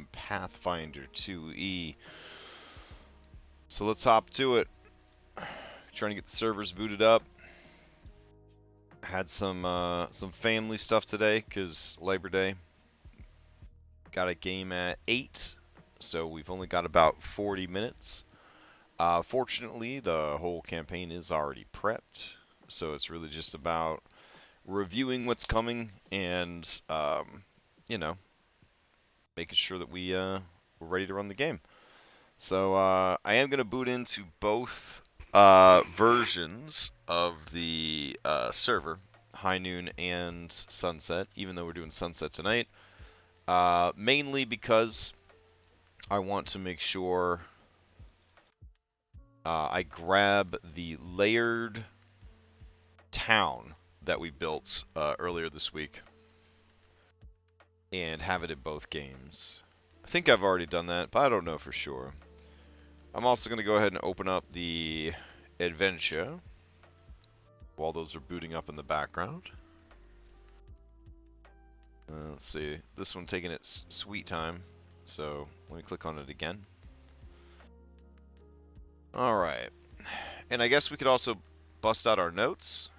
some Pathfinder 2E. So let's hop to it. Trying to get the servers booted up. Had some family stuff today because Labor Day. Got a game at 8, so we've only got about 40 minutes. Fortunately, the whole campaign is already prepped, so it's really just about reviewing what's coming and, you know, making sure that we're ready to run the game. So I am going to boot into both versions of the server, High Noon and Sunset, even though we're doing Sunset tonight. Mainly because I want to make sure I grab the layered town that we built earlier this week and have it in both games. I think I've already done that, but I don't know for sure. I'm also going to go ahead and open up the adventure while those are booting up in the background. Let's see, this one taking its sweet time, so let me click on it again. Alright, and I guess we could also bust out our notes.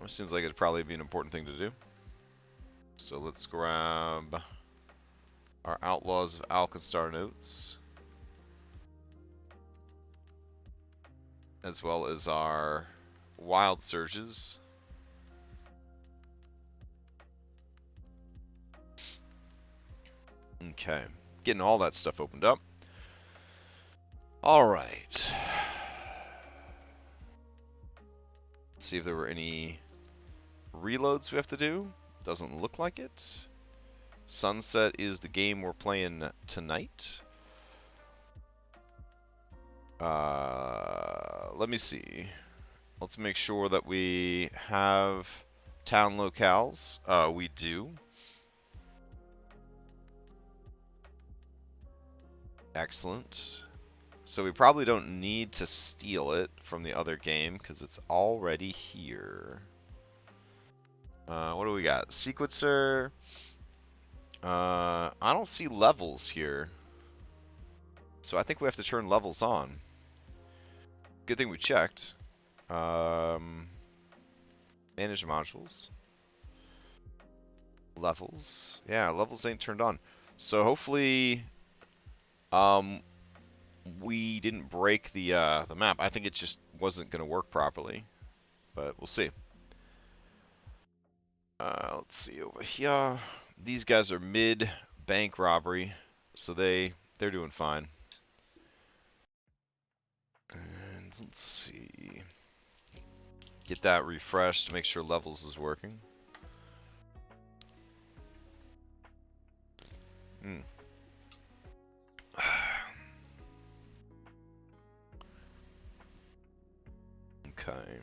It seems like it'd probably be an important thing to do. So let's grab our Outlaws of Alkenstar notes, as well as our wild surges. Okay, getting all that stuff opened up. All right. Let's see if there were any reloads we have to do. Doesn't look like it. Sunset is the game we're playing tonight. Let me see. Let's make sure that we have town locales. We do. Excellent. So we probably don't need to steal it from the other game because it's already here. What do we got? Sequencer. I don't see levels here. So I think we have to turn levels on. Good thing we checked. Manage modules. Levels. Yeah, levels ain't turned on. So hopefully we didn't break the map. I think it just wasn't going to work properly. But we'll see. Let's see over here. These guys are mid bank robbery, so they're doing fine. And let's see. Get that refreshed to make sure levels is working. Okay.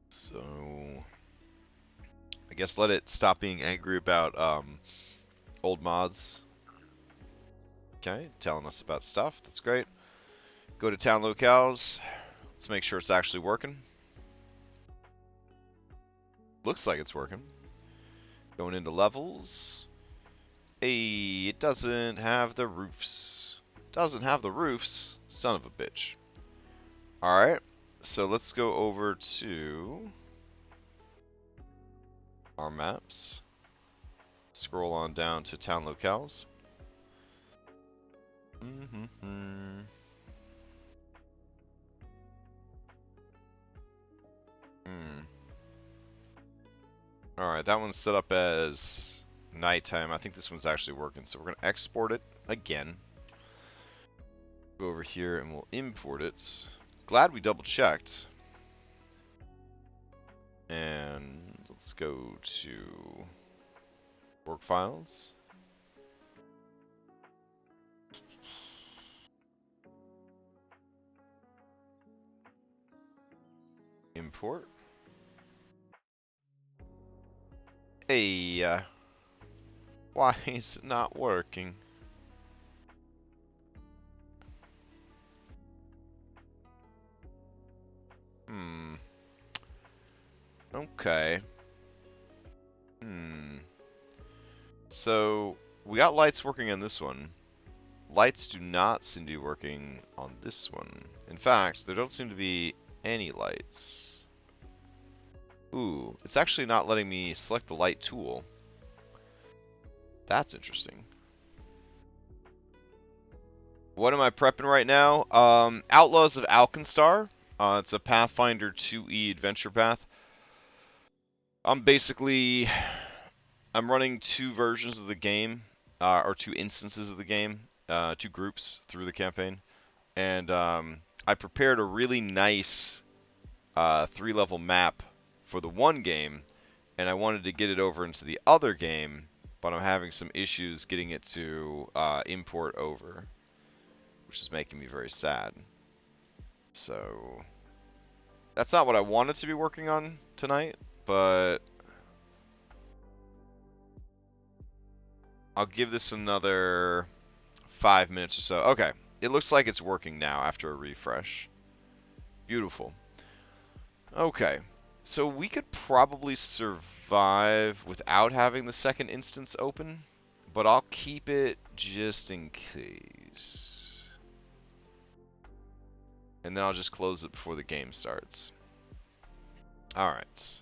So I guess let it stop being angry about old mods. Okay, telling us about stuff. That's great. Go to town locales. Let's make sure it's actually working. Looks like it's working. Going into levels. Hey, it doesn't have the roofs. Doesn't have the roofs. Son of a bitch. Alright, so let's go over to our maps. Scroll on down to town locales. Alright, that one's set up as nighttime. I think this one's actually working, so we're going to export it again. Go over here and we'll import it. Glad we double checked. And let's go to work files. Import. Hey, why is it not working? Okay. So we got lights working on this one. Lights do not seem to be working on this one. In fact, there don't seem to be any lights. Ooh, it's actually not letting me select the light tool. That's interesting. What am I prepping right now? Outlaws of Alkenstar. It's a Pathfinder 2E adventure path. I'm running two versions of the game, or two instances of the game, two groups through the campaign. And I prepared a really nice 3-level map for the one game, and I wanted to get it over into the other game, but I'm having some issues getting it to import over, which is making me very sad. So that's not what I wanted to be working on tonight, but I'll give this another 5 minutes or so. Okay, it looks like it's working now after a refresh. Beautiful. Okay, so we could probably survive without having the second instance open, but I'll keep it just in case. And then I'll just close it before the game starts. Alright,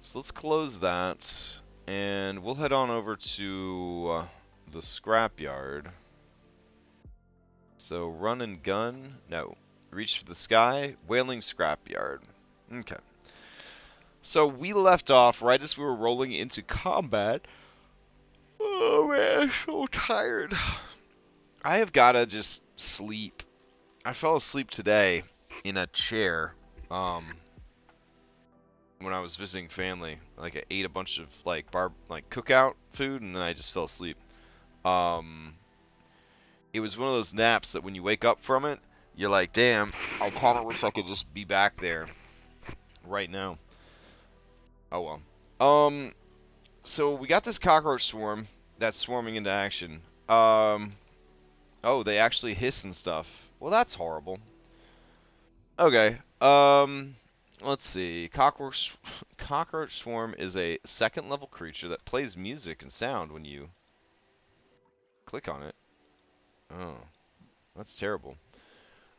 so let's close that, and we'll head on over to the scrapyard. So run and gun, no. Reach for the sky, whaling scrapyard. Okay. So we left off right as we were rolling into combat. Oh man, I'm so tired. I have gotta just sleep. I fell asleep today in a chair. When I was visiting family, like I ate a bunch of like cookout food, and then I just fell asleep. It was one of those naps that when you wake up from it, you're like, damn, I kind of wish I could just be back there right now. Oh well. So we got this cockroach swarm that's swarming into action. Oh, they actually hiss and stuff. Well, that's horrible. Okay. Let's see. Cockroach swarm is a second level creature that plays music and sound when you click on it. Oh, that's terrible.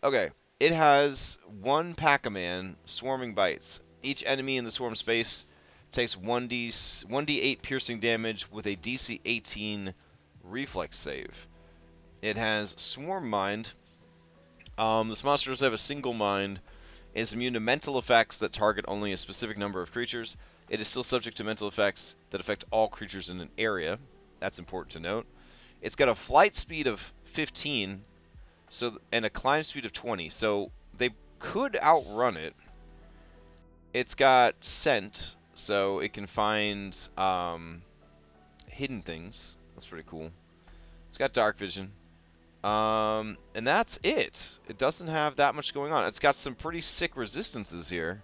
Okay. It has one Pac-Man swarming bites. Each enemy in the swarm space takes 1d8 piercing damage with a DC 18 reflex save. It has Swarm Mind. This monster does have a single mind. It is immune to mental effects that target only a specific number of creatures. It is still subject to mental effects that affect all creatures in an area. That's important to note. It's got a flight speed of 15 and a climb speed of 20, so they could outrun it. It's got scent, so it can find hidden things. That's pretty cool. It's got dark vision. And that's it. It doesn't have that much going on. It's got some pretty sick resistances here.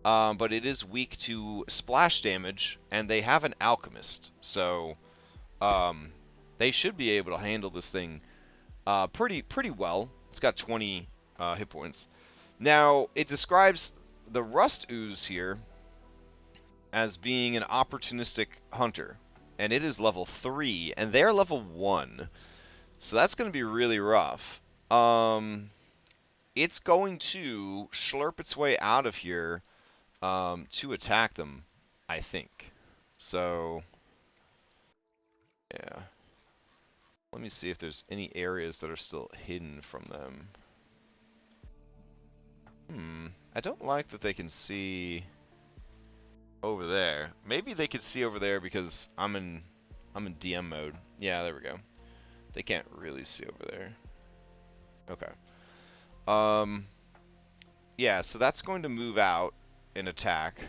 But it is weak to splash damage, and they have an alchemist. So they should be able to handle this thing pretty well. It's got 20 hit points. Now, it describes the Rust Ooze here as being an opportunistic hunter. And it is level 3, and they're level 1. So that's going to be really rough. It's going to slurp its way out of here to attack them, I think. So, yeah. Let me see if there's any areas that are still hidden from them. I don't like that they can see over there. Maybe they could see over there because I'm in DM mode. Yeah, there we go. They can't really see over there. Okay. Yeah, so that's going to move out and attack.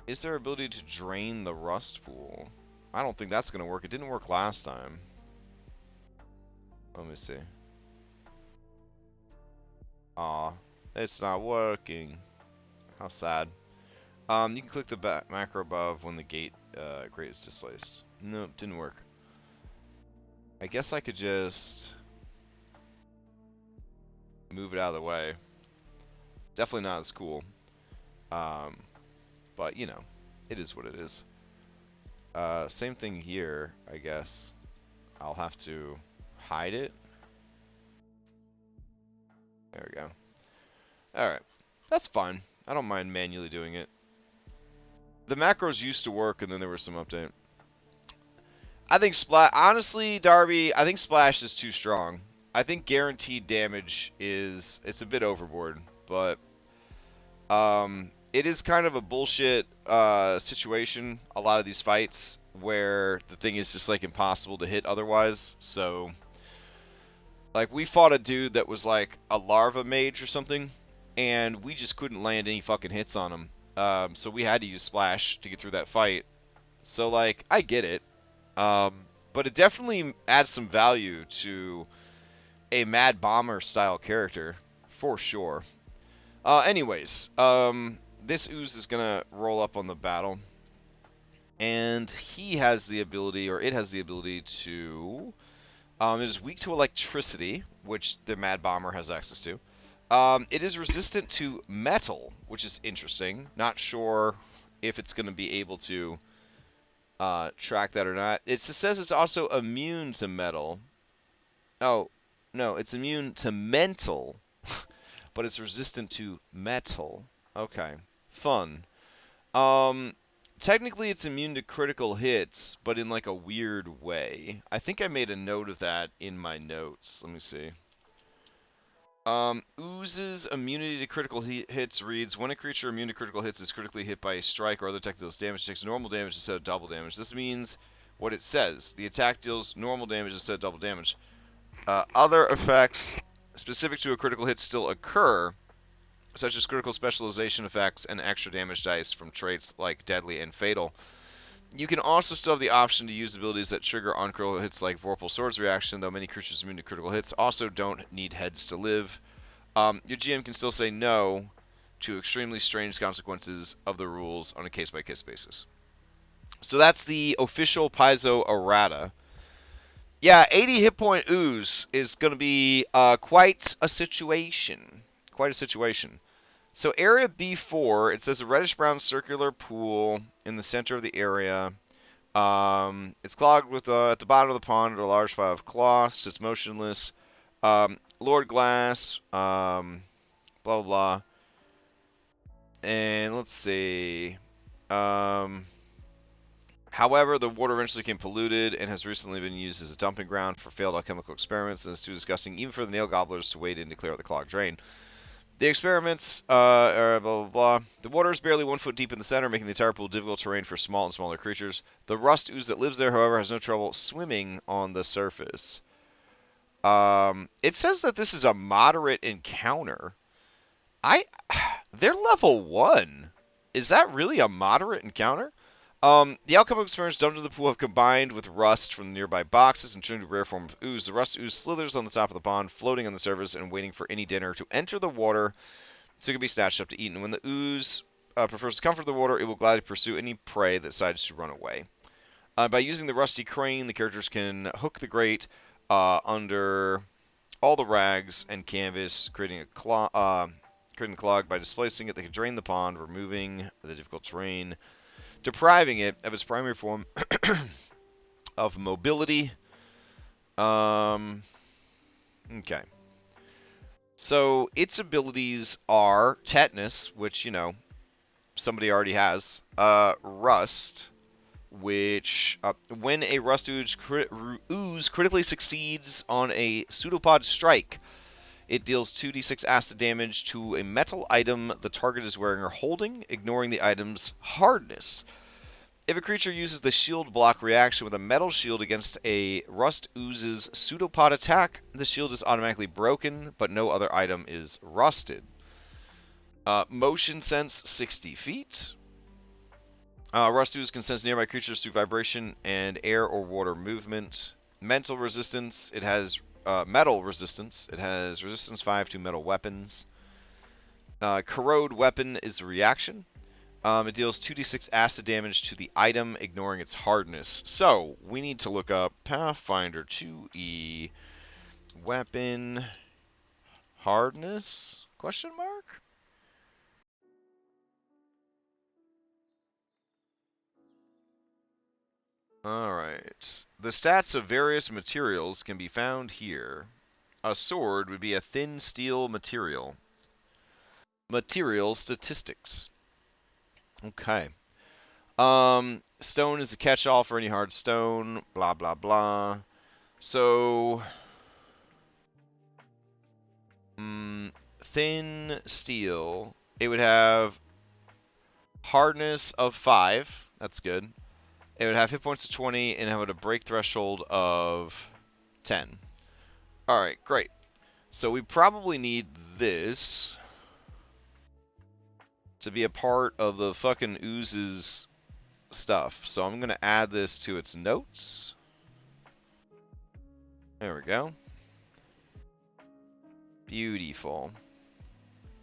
Is there ability to drain the rust pool? I don't think that's going to work. It didn't work last time. Let me see. Aw, it's not working. How sad. You can click the macro above when the grate is displaced. Nope, didn't work. I guess I could just move it out of the way. Definitely not as cool. But, you know, it is what it is. Same thing here, I guess. I'll have to hide it. There we go. Alright. That's fine. I don't mind manually doing it. The macros used to work, and then there was some update. I think Splash... Honestly, Darby, I think Splash is too strong. I think guaranteed damage is... It's a bit overboard, but... It is kind of a bullshit situation, a lot of these fights, where the thing is just, like, impossible to hit otherwise, so... Like, we fought a dude that was, like, a larva mage or something, and we just couldn't land any fucking hits on him. So we had to use Splash to get through that fight. So, like, I get it. But it definitely adds some value to a Mad Bomber-style character, for sure. Anyways, this Ooze is going to roll up on the battle. And he has the ability, or it has the ability to... it is weak to electricity, which the Mad Bomber has access to. It is resistant to metal, which is interesting. Not sure if it's going to be able to track that or not. It says it's also immune to metal. Oh, no, it's immune to mental, but it's resistant to metal. Okay, fun. Technically it's immune to critical hits, but in like a weird way. I think I made a note of that in my notes. Let me see. Ooze's immunity to critical hits reads, when a creature immune to critical hits is critically hit by a strike or other attack that deals damage, it takes normal damage instead of double damage. This means what it says. The attack deals normal damage instead of double damage. Other effects specific to a critical hit still occur, such as critical specialization effects and extra damage dice from traits like Deadly and Fatal. You can also still have the option to use abilities that trigger on critical hits like Vorpal Sword's reaction, though many creatures immune to critical hits also don't need heads to live. Your GM can still say no to extremely strange consequences of the rules on a case-by-case basis. So that's the official Paizo errata. Yeah, 80 hit point Ooze is going to be quite a situation. Quite a situation. So area B4, it says a reddish-brown circular pool in the center of the area. It's clogged with, at the bottom of the pond, a large pile of cloths. It's motionless. Lord Glass, blah, blah, blah. And let's see. However, the water eventually became polluted and has recently been used as a dumping ground for failed alchemical experiments, and is too disgusting even for the nail gobblers to wade in to clear out the clogged drain. The experiments are blah, blah, blah. The water is barely 1 foot deep in the center, making the entire pool difficult terrain for small and smaller creatures. The rust ooze that lives there, however, has no trouble swimming on the surface. It says that this is a moderate encounter. They're level 1. Is that really a moderate encounter? The alchemical experiments dumped into the pool have combined with rust from the nearby boxes and turned into a rare form of ooze. The rust ooze slithers on the top of the pond, floating on the surface and waiting for any dinner to enter the water so it can be snatched up to eat. And when the ooze prefers the comfort of the water, it will gladly pursue any prey that decides to run away. By using the rusty crane, the characters can hook the grate under all the rags and canvas, creating a clog. By displacing it, they can drain the pond, removing the difficult terrain, depriving it of its primary form of mobility. Okay. So its abilities are Tetanus, which, you know, somebody already has. Rust, which, when a Rust ooze critically succeeds on a pseudopod strike, it deals 2d6 acid damage to a metal item the target is wearing or holding, ignoring the item's hardness. If a creature uses the shield block reaction with a metal shield against a Rust Ooze's pseudopod attack, the shield is automatically broken, but no other item is rusted. Motion sense 60 feet. Rust Ooze can sense nearby creatures through vibration and air or water movement. Mental resistance, it has metal resistance. It has resistance 5 to metal weapons. Corrode weapon is a reaction. It deals 2d6 acid damage to the item, ignoring its hardness. So, we need to look up Pathfinder 2e weapon hardness? Question mark? Alright. The stats of various materials can be found here. A sword would be a thin steel material. Material statistics. Okay. Stone is a catch-all for any hard stone. Blah, blah, blah. So... thin steel. It would have hardness of 5. That's good. It would have hit points of 20 and have a break threshold of 10. Alright, great. So we probably need this to be a part of the fucking ooze's stuff. So I'm going to add this to its notes. There we go. Beautiful.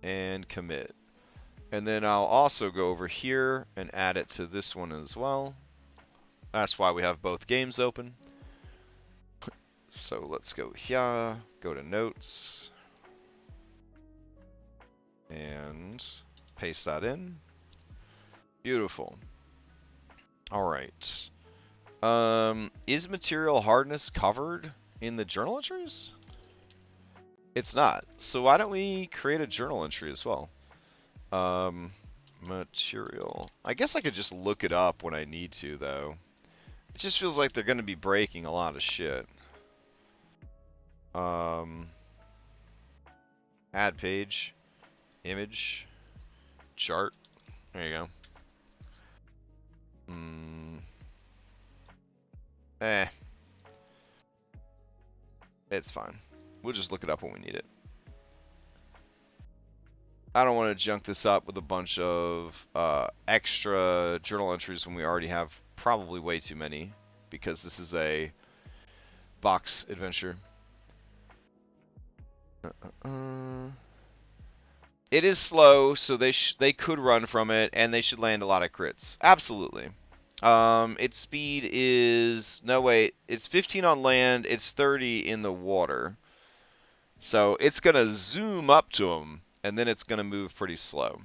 And commit. And then I'll also go over here and add it to this one as well. That's why we have both games open. So let's go here, go to notes, and paste that in. Beautiful. Alright. Is material hardness covered in the journal entries? It's not. So why don't we create a journal entry as well? Material. I guess I could just look it up when I need to, though. It just feels like they're going to be breaking a lot of shit. Add page. Image. Chart. There you go. It's fine. We'll just look it up when we need it. I don't want to junk this up with a bunch of extra journal entries when we already have probably way too many, because this is a box adventure. It is slow, so they could run from it, and they should land a lot of crits. Absolutely. Its speed is... No, wait. It's 15 on land. It's 30 in the water. So it's going to zoom up to them, and then it's going to move pretty slow.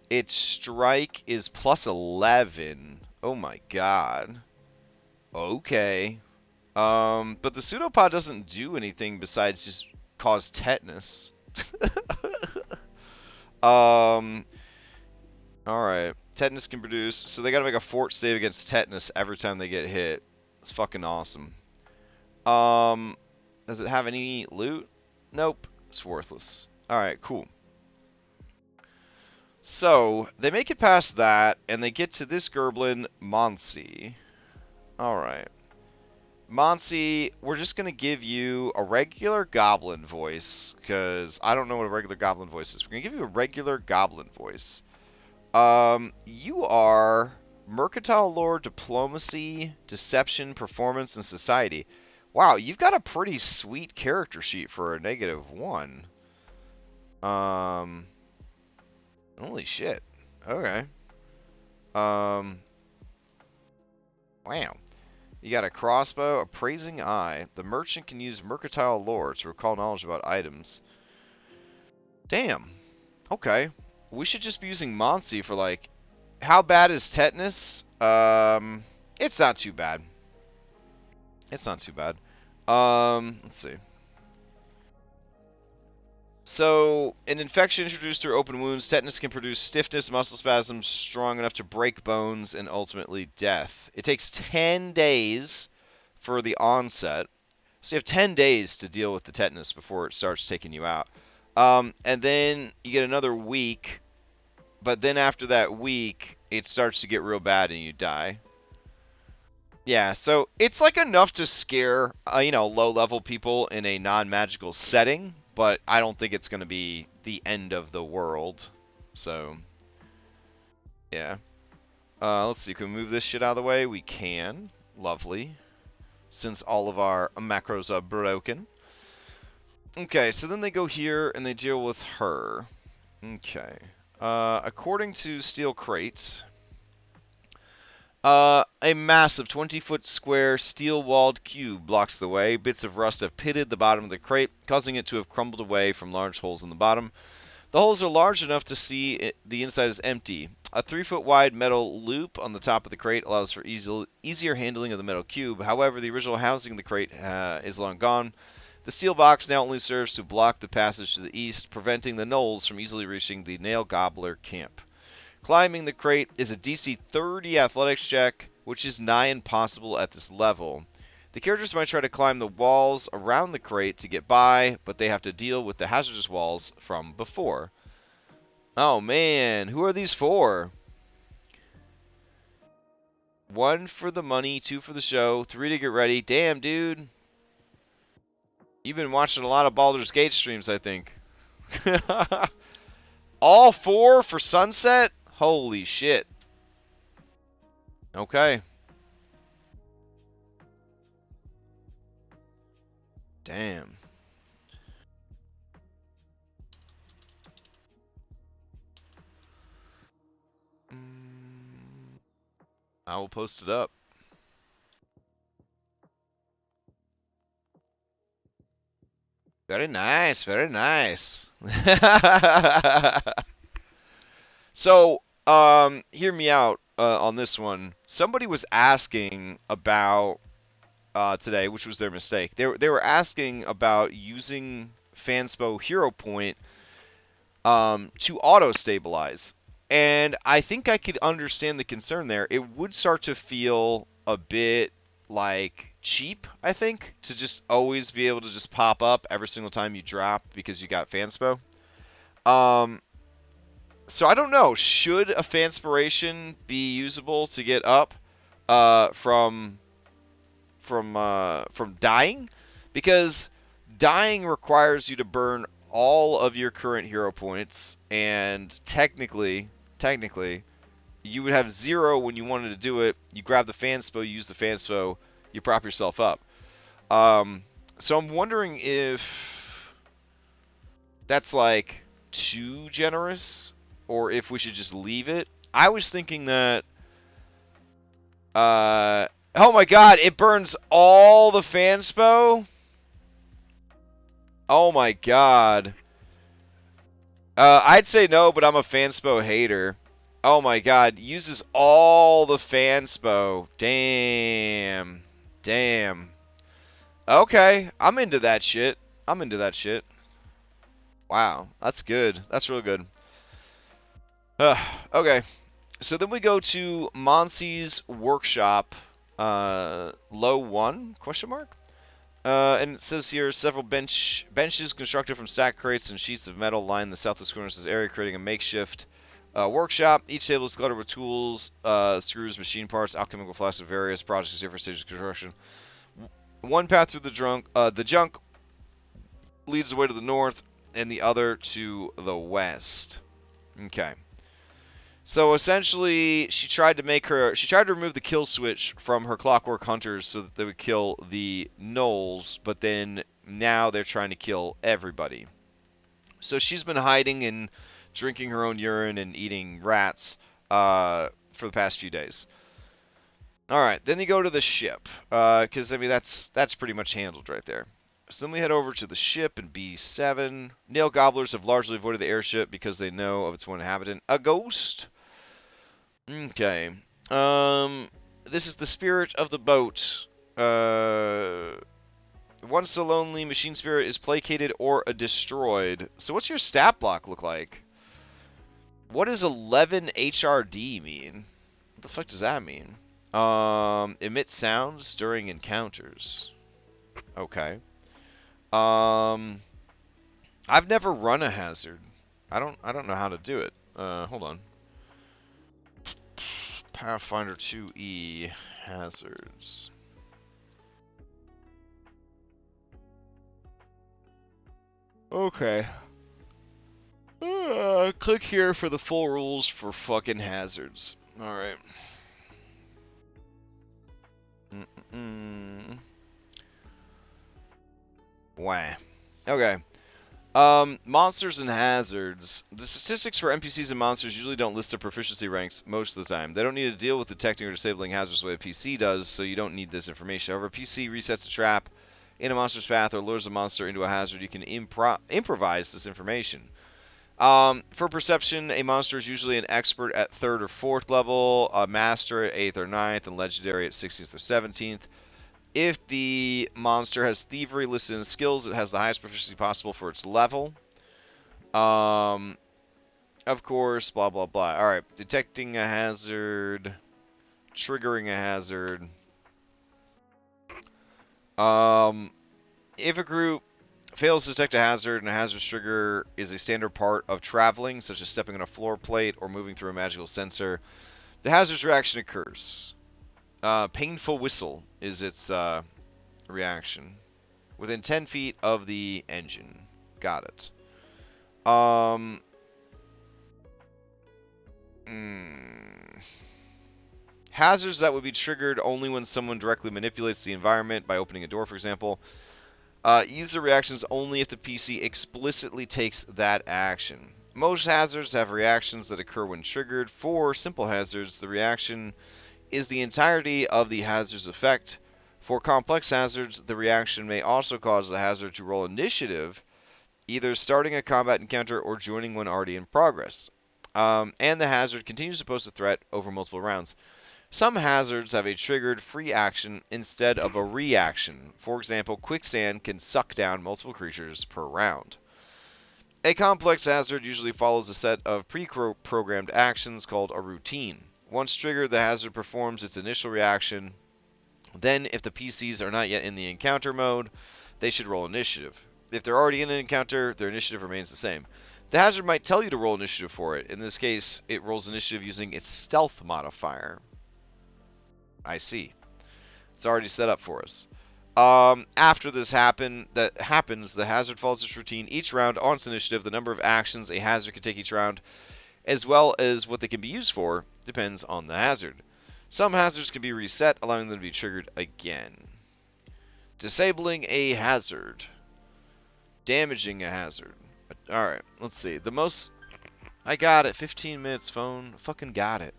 Its strike is plus 11. Oh my god. Okay. But the pseudopod doesn't do anything besides just cause tetanus. Alright. Tetanus can produce... So they gotta make a fort save against tetanus every time they get hit. It's fucking awesome. Does it have any loot? Nope. It's worthless. Alright, cool. So, they make it past that, and they get to this Gerblin, Monsi. Alright. Monsi, we're just going to give you a regular goblin voice, because I don't know what a regular goblin voice is. We're going to give you a regular goblin voice. You are Mercantile Lore, Diplomacy, Deception, Performance, and Society. Wow, you've got a pretty sweet character sheet for a -1. Holy shit. Okay. Wow. You got a crossbow, appraising eye. The merchant can use mercantile lore to recall knowledge about items. Damn. Okay. We should just be using Monsi for, like... How bad is tetanus? It's not too bad. It's not too bad. Let's see. So, an infection introduced through open wounds, tetanus can produce stiffness, muscle spasms strong enough to break bones, and ultimately death. It takes 10 days for the onset. So you have 10 days to deal with the tetanus before it starts taking you out. And then you get another week, but then after that week, it starts to get real bad and you die. Yeah, so it's like enough to scare, low-level people in a non-magical setting, but I don't think it's going to be the end of the world. So, yeah. Let's see, can we move this shit out of the way? We can. Lovely. Since all of our macros are broken. Okay, so then they go here and they deal with her. Okay. According to Steel Crates... a massive 20-foot square steel-walled cube blocks the way. Bits of rust have pitted the bottom of the crate, causing it to have crumbled away from large holes in the bottom. The holes are large enough to see the inside is empty. A 3-foot wide metal loop on the top of the crate allows for easier handling of the metal cube. However, the original housing of the crate is long gone. The steel box now only serves to block the passage to the east, preventing the gnolls from easily reaching the nail gobbler camp. Climbing the crate is a DC 30 athletics check, which is nigh impossible at this level. The characters might try to climb the walls around the crate to get by, but they have to deal with the hazardous walls from before. Oh man, who are these for? 1 for the money, 2 for the show, 3 to get ready. Damn, dude. You've been watching a lot of Baldur's Gate streams, I think. All 4 for Sunset? Holy shit. Okay. Damn. I will post it up. Very nice, very nice. So, hear me out on this one. Somebody was asking about today, which was their mistake. They were asking about using Fanspo Hero Point to auto stabilize, and I think I could understand the concern there. It would start to feel a bit like cheap, I think, to just always be able to just pop up every single time you drop because you got Fanspo. So I don't know. Should a Fanspiration be usable to get up from dying? Because dying requires you to burn all of your current hero points, and technically, you would have 0 when you wanted to do it. You grab the Fanspo, you use the Fanspo, you prop yourself up. So I'm wondering if that's like too generous, or if we should just leave it. I was thinking that, oh my god, it burns all the Fanspo? Oh my god. I'd say no, but I'm a Fanspo hater. Oh my god, uses all the Fanspo. Damn. Damn. Okay, I'm into that shit. I'm into that shit. Wow, that's good. That's real good. Okay, so then we go to Monsi's workshop, low 1, question mark? And it says here, several benches constructed from stacked crates and sheets of metal line the southwest corner of this area, creating a makeshift workshop. Each table is cluttered with tools, screws, machine parts, alchemical flasks of various projects, different stages of construction. One path through the junk leads the way to the north, and the other to the west. Okay. So essentially, she tried to remove the kill switch from her Clockwork Hunters so that they would kill the gnolls, but then now they're trying to kill everybody. So she's been hiding and drinking her own urine and eating rats for the past few days. Alright, then you go to the ship, because, I mean, that's pretty much handled right there. So then we head over to the ship in B7. Nail Gobblers have largely avoided the airship because they know of its one inhabitant, a ghost. Okay. This is the spirit of the boat. Once the lonely machine spirit is placated or destroyed. So what's your stat block look like? What does 11 HRD mean? What the fuck does that mean? Emit sounds during encounters. Okay. I've never run a hazard. I don't know how to do it. Hold on. Pathfinder 2E hazards. Okay. Click here for the full rules for fucking hazards. Alright. Wah. Okay. Monsters and hazards. The statistics for NPCs and monsters usually don't list their proficiency ranks most of the time. They don't need to deal with detecting or disabling hazards the way a PC does, so you don't need this information. However, a PC resets a trap in a monster's path or lures a monster into a hazard. You can improvise this information. For perception, a monster is usually an expert at 3rd or 4th level, a master at 8th or 9th, and legendary at 16th or 17th. If the monster has thievery listed in skills, it has the highest proficiency possible for its level. Of course, blah, blah, blah. Alright, detecting a hazard, triggering a hazard. If a group fails to detect a hazard and a hazard's trigger is a standard part of traveling, such as stepping on a floor plate or moving through a magical sensor, the hazard's reaction occurs. Painful whistle is its reaction. Within 10 feet of the engine. Got it. Hazards that would be triggered only when someone directly manipulates the environment by opening a door, for example. Use the reactions only if the PC explicitly takes that action. Most hazards have reactions that occur when triggered. For simple hazards, the reaction is the entirety of the hazard's effect. For complex hazards, the reaction may also cause the hazard to roll initiative, either starting a combat encounter or joining one already in progress. And the hazard continues to pose a threat over multiple rounds. Some hazards have a triggered free action instead of a reaction. For example, quicksand can suck down multiple creatures per round. A complex hazard usually follows a set of pre-programmed actions called a routine. Once triggered, the hazard performs its initial reaction. Then, if the PCs are not yet in the encounter mode, they should roll initiative. If they're already in an encounter, their initiative remains the same. The hazard might tell you to roll initiative for it. In this case, it rolls initiative using its stealth modifier. I see. It's already set up for us. After this happens, the hazard follows its routine each round on its initiative. The number of actions a hazard can take each round, as well as what they can be used for, depends on the hazard. Some hazards can be reset, allowing them to be triggered again. Disabling a hazard. Damaging a hazard. Alright, let's see. I got it. 15 minutes, phone. Fucking got it.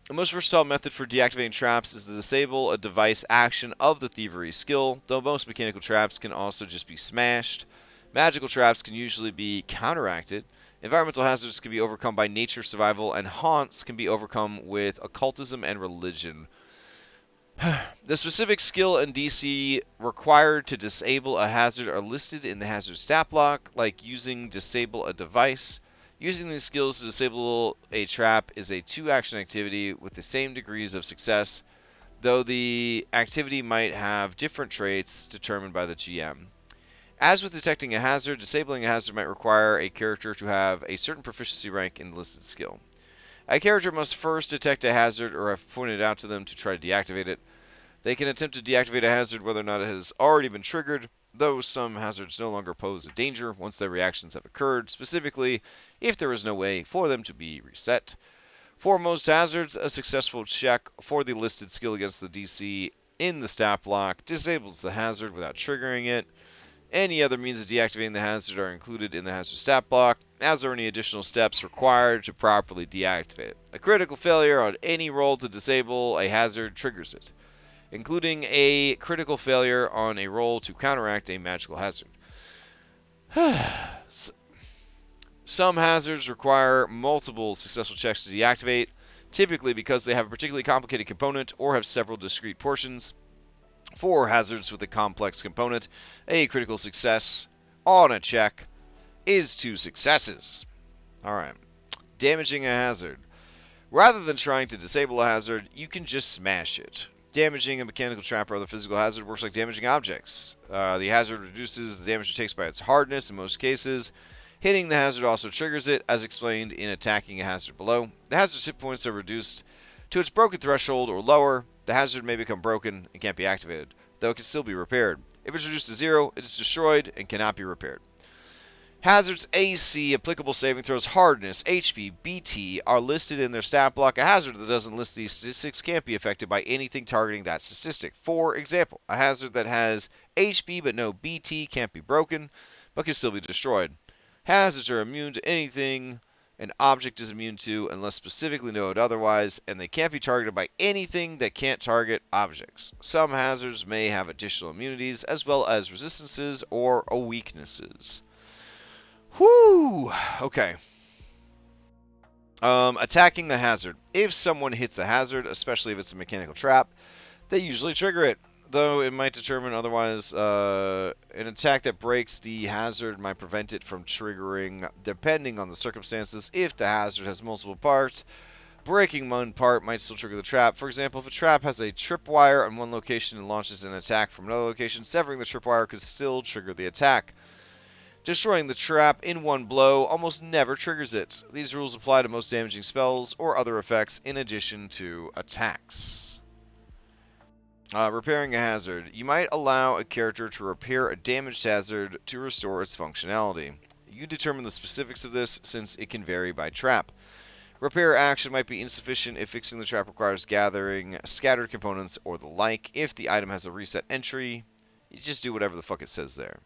The most versatile method for deactivating traps is to disable a device action of the thievery skill, though most mechanical traps can also just be smashed. Magical traps can usually be counteracted. Environmental hazards can be overcome by nature, survival, and haunts can be overcome with occultism and religion. The specific skill and DC required to disable a hazard are listed in the hazard stat block, like using disable a device. Using these skills to disable a trap is a 2-action activity with the same degrees of success, though the activity might have different traits determined by the GM. As with detecting a hazard, disabling a hazard might require a character to have a certain proficiency rank in the listed skill. A character must first detect a hazard or have pointed it out to them to try to deactivate it. They can attempt to deactivate a hazard whether or not it has already been triggered, though some hazards no longer pose a danger once their reactions have occurred, specifically if there is no way for them to be reset. For most hazards, a successful check for the listed skill against the DC in the stat block disables the hazard without triggering it. Any other means of deactivating the hazard are included in the hazard stat block, as are any additional steps required to properly deactivate it. A critical failure on any roll to disable a hazard triggers it, including a critical failure on a roll to counteract a magical hazard. Some hazards require multiple successful checks to deactivate, typically because they have a particularly complicated component or have several discrete portions. For hazards with a complex component, a critical success on a check is 2 successes. Alright. Damaging a hazard. Rather than trying to disable a hazard, you can just smash it. Damaging a mechanical trap or other physical hazard works like damaging objects. The hazard reduces the damage it takes by its hardness in most cases. Hitting the hazard also triggers it, as explained in attacking a hazard below. The hazard's hit points are reduced to its broken threshold or lower. The hazard may become broken and can't be activated, though it can still be repaired. If it's reduced to 0, it is destroyed and cannot be repaired. Hazards AC, applicable saving throws, hardness, HP, BT are listed in their stat block. A hazard that doesn't list these statistics can't be affected by anything targeting that statistic. For example, a hazard that has HP but no BT can't be broken, but can still be destroyed. Hazards are immune to anything an object is immune to unless specifically noted otherwise, and they can't be targeted by anything that can't target objects. Some hazards may have additional immunities as well as resistances or weaknesses. Whoo! Okay. Attacking the hazard. If someone hits a hazard, especially if it's a mechanical trap, they usually trigger it. Though it might determine otherwise, an attack that breaks the hazard might prevent it from triggering, depending on the circumstances. If the hazard has multiple parts, breaking one part might still trigger the trap. For example, if a trap has a tripwire in one location and launches an attack from another location, severing the tripwire could still trigger the attack. Destroying the trap in one blow almost never triggers it. These rules apply to most damaging spells or other effects in addition to attacks. Repairing a hazard. You might allow a character to repair a damaged hazard to restore its functionality. You determine the specifics of this since it can vary by trap. Repair action might be insufficient if fixing the trap requires gathering scattered components or the like. If the item has a reset entry, you just do whatever the fuck it says there.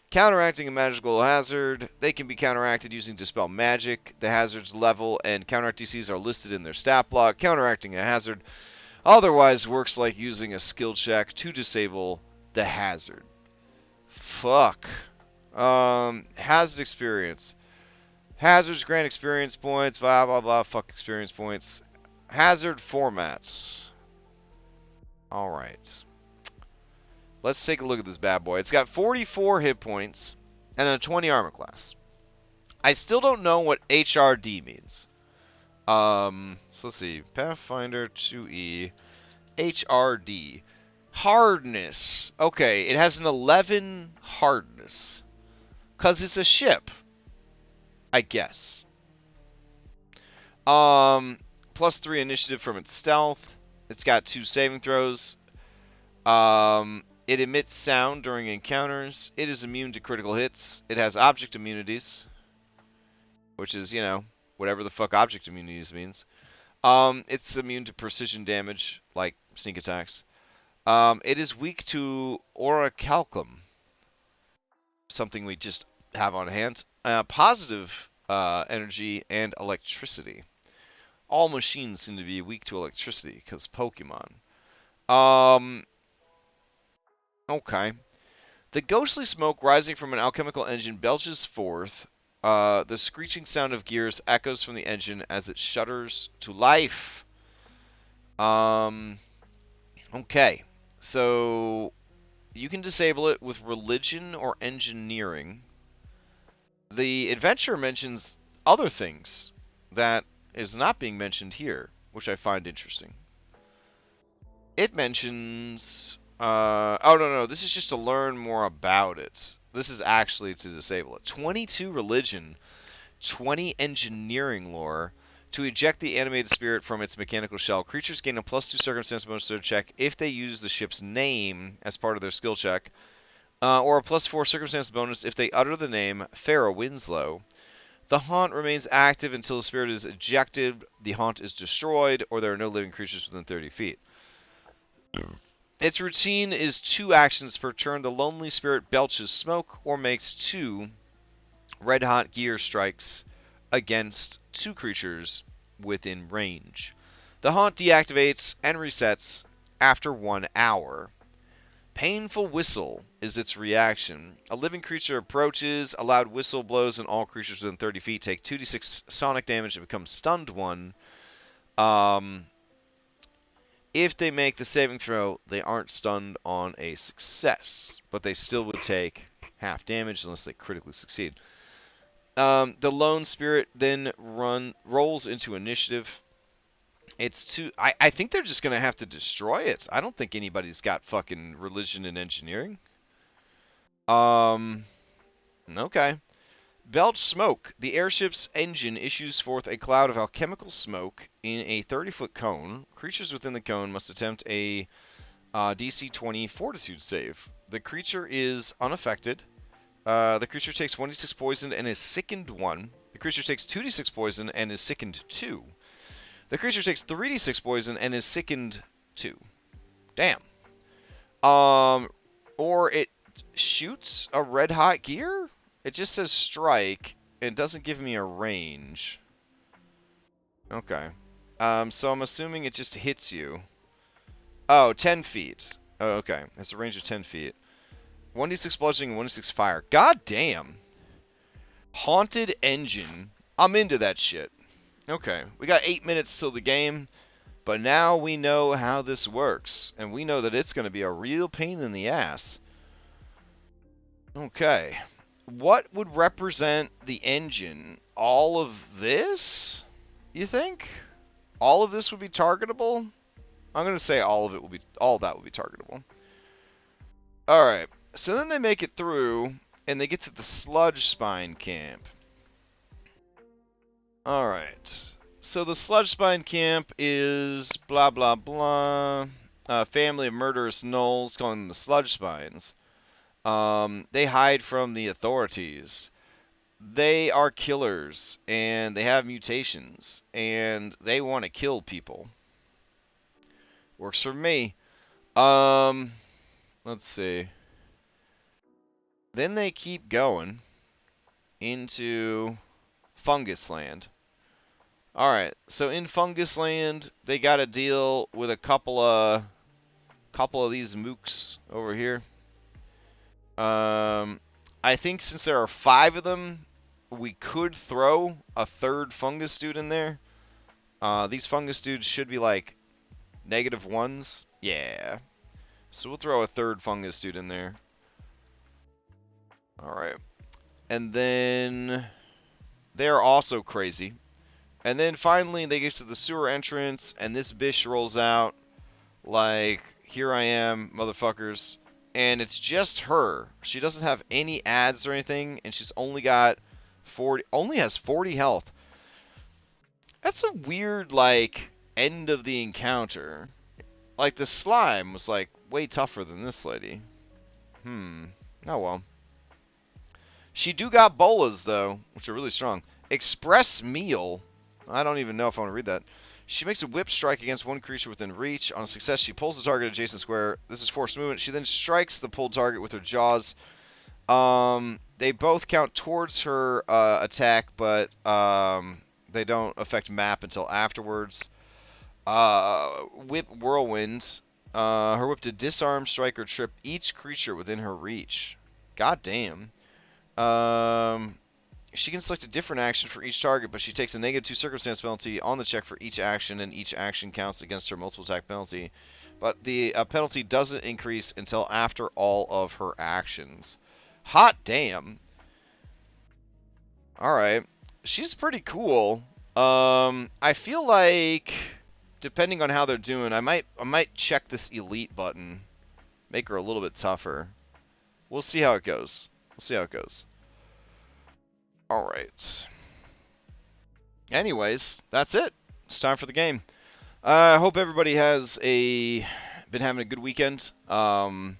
Counteracting a magical hazard. They can be counteracted using Dispel Magic. The hazard's level and counteract DCs are listed in their stat block. Counteracting a hazard otherwise works like using a skill check to disable the hazard. Fuck. Hazard experience. Hazards grant experience points. Blah, blah, blah. Fuck experience points. Hazard formats. Alright. Let's take a look at this bad boy. It's got 44 hit points and a 20 armor class. I still don't know what HRD means. So let's see. Pathfinder 2E. HRD. Hardness. Okay, it has an 11 hardness. Because it's a ship. I guess. Plus 3 initiative from its stealth. It's got 2 saving throws. It emits sound during encounters. It is immune to critical hits. It has object immunities. Which is, you know, whatever the fuck object immunities means. It's immune to precision damage, like sneak attacks. It is weak to orichalcum. Something we just have on hand. Positive energy and electricity. All machines seem to be weak to electricity, because Pokemon. Okay. The ghostly smoke rising from an alchemical engine belches forth. The screeching sound of gears echoes from the engine as it shudders to life. Okay. So, you can disable it with religion or engineering. The adventure mentions other things that is not being mentioned here, which I find interesting. It mentions... oh, no, this is just to learn more about it. This is actually to disable it. 22 religion, 20 engineering lore. To eject the animated spirit from its mechanical shell, creatures gain a +2 circumstance bonus to their check if they use the ship's name as part of their skill check, or a +4 circumstance bonus if they utter the name Pharaoh Winslow. The haunt remains active until the spirit is ejected, the haunt is destroyed, or there are no living creatures within 30 feet. Its routine is 2 actions per turn. The lonely spirit belches smoke or makes 2 red-hot gear strikes against 2 creatures within range. The haunt deactivates and resets after 1 hour. Painful whistle is its reaction. A living creature approaches, a loud whistle blows, and all creatures within 30 feet take 2d6 sonic damage and become stunned 1. If they make the saving throw, they aren't stunned on a success, but they still would take half damage unless they critically succeed. The lone spirit then rolls into initiative. It's too. I think they're just gonna have to destroy it. I don't think anybody's got fucking religion and engineering. Okay. Belch smoke. The airship's engine issues forth a cloud of alchemical smoke in a 30-foot cone. Creatures within the cone must attempt a DC 20 fortitude save. The creature is unaffected. The creature takes 1d6 poison and is sickened 1. The creature takes 2d6 poison and is sickened 2. The creature takes 3d6 poison and is sickened 2. Damn. Or it shoots a red-hot gear? It just says strike. It doesn't give me a range. Okay. So I'm assuming it just hits you. Oh, 10 feet. Oh, okay. That's a range of 10 feet. 1d6 bludgeoning and 1d6 fire. God damn. Haunted engine. I'm into that shit. Okay, we got 8 minutes till the game, but now we know how this works, and we know that it's going to be a real pain in the ass. Okay, what would represent the engine? All of this, you think? All of this would be targetable? I'm going to say all of that would be targetable. Alright, so then they make it through, and they get to the sludge spine camp. Alright, so the sludge spine camp is blah blah blah. A family of murderous gnolls, calling them the sludge spines. They hide from the authorities. They are killers, and they have mutations, and they want to kill people. Works for me. Let's see. Then they keep going into Fungus Land. Alright, so in Fungus Land, they got to deal with a couple of these mooks over here. I think since there are 5 of them, we could throw a third fungus dude in there. These fungus dudes should be like -1s. Yeah. So we'll throw a third fungus dude in there. Alright. And then they're also crazy. And then finally they get to the sewer entrance, and this bitch rolls out like, here I am, motherfuckers. And it's just her. She doesn't have any ads or anything, and she's only got 40, only has 40 health. That's a weird, like, end of the encounter. Like, the slime was, like, way tougher than this lady. Oh well. She do got bolas, though, which are really strong. Express meal. I don't even know if I want to read that. She makes a whip strike against one creature within reach. On a success, she pulls the target adjacent square. This is forced movement. She then strikes the pulled target with her jaws. They both count towards her attack, but they don't affect map until afterwards. Whip whirlwind. Her whip to disarm, strike, or trip each creature within her reach. God damn. She can select a different action for each target, but she takes a -2 circumstance penalty on the check for each action, and each action counts against her multiple attack penalty. But the penalty doesn't increase until after all of her actions. Hot damn. Alright. She's pretty cool. I feel like, depending on how they're doing, I might check this elite button. Make her a little bit tougher. We'll see how it goes. We'll see how it goes. Alright. Anyways, that's it. It's time for the game. I hope everybody has been having a good weekend. In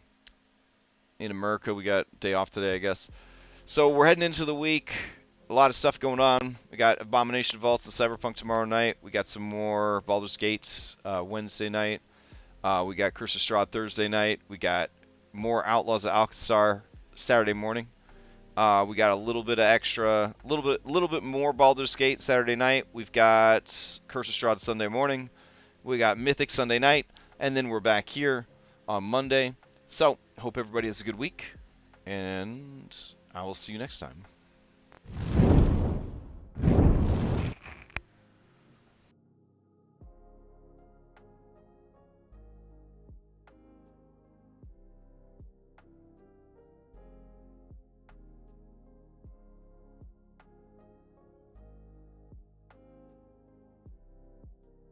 America, we got day off today, I guess. So we're heading into the week. A lot of stuff going on. We got Abomination Vaults and Cyberpunk tomorrow night. We got some more Baldur's Gate Wednesday night. We got Curse of Strahd Thursday night. We got more Outlaws of Alkenstar Saturday morning. We got a little bit of extra, little bit more Baldur's Gate Saturday night. We've got Curse of Strahd Sunday morning. We got Mythic Sunday night, and then we're back here on Monday. So, hope everybody has a good week, and I will see you next time.